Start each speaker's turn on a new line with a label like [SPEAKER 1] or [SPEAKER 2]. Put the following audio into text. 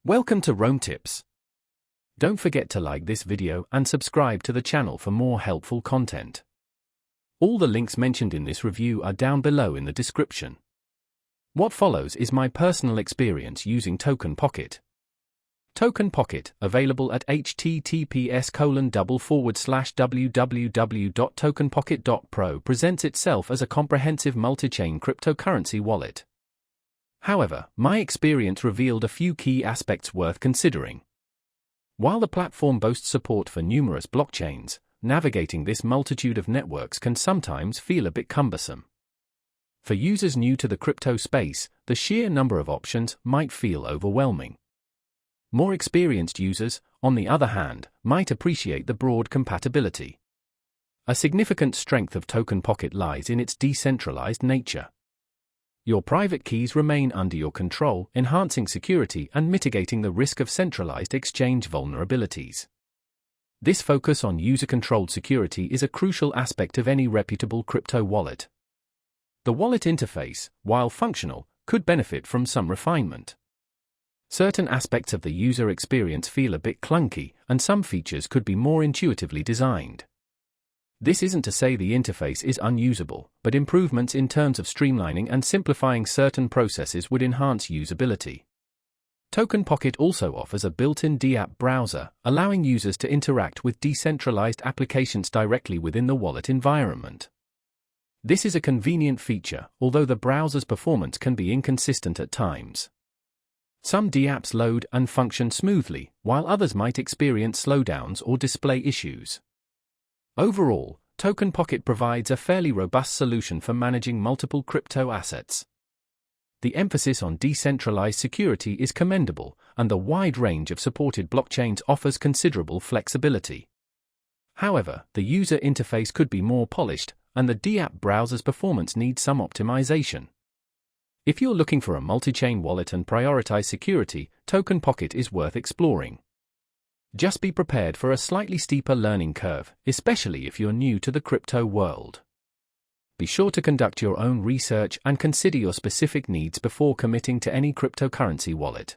[SPEAKER 1] Welcome to Rome Tips. Don't forget to like this video and subscribe to the channel for more helpful content. All the links mentioned in this review are down below in the description. What follows is my personal experience using TokenPocket. TokenPocket, available at https://www.tokenpocket.pro, presents itself as a comprehensive multi-chain cryptocurrency wallet. However, my experience revealed a few key aspects worth considering. While the platform boasts support for numerous blockchains, navigating this multitude of networks can sometimes feel a bit cumbersome. For users new to the crypto space, the sheer number of options might feel overwhelming. More experienced users, on the other hand, might appreciate the broad compatibility. A significant strength of TokenPocket lies in its decentralized nature. Your private keys remain under your control, enhancing security and mitigating the risk of centralized exchange vulnerabilities. This focus on user-controlled security is a crucial aspect of any reputable crypto wallet. The wallet interface, while functional, could benefit from some refinement. Certain aspects of the user experience feel a bit clunky, and some features could be more intuitively designed. This isn't to say the interface is unusable, but improvements in terms of streamlining and simplifying certain processes would enhance usability. TokenPocket also offers a built-in DApp browser, allowing users to interact with decentralized applications directly within the wallet environment. This is a convenient feature, although the browser's performance can be inconsistent at times. Some DApps load and function smoothly, while others might experience slowdowns or display issues. Overall, TokenPocket provides a fairly robust solution for managing multiple crypto assets. The emphasis on decentralized security is commendable, and the wide range of supported blockchains offers considerable flexibility. However, the user interface could be more polished, and the DApp browser's performance needs some optimization. If you're looking for a multi-chain wallet and prioritize security, TokenPocket is worth exploring. Just be prepared for a slightly steeper learning curve, especially if you're new to the crypto world. Be sure to conduct your own research and consider your specific needs before committing to any cryptocurrency wallet.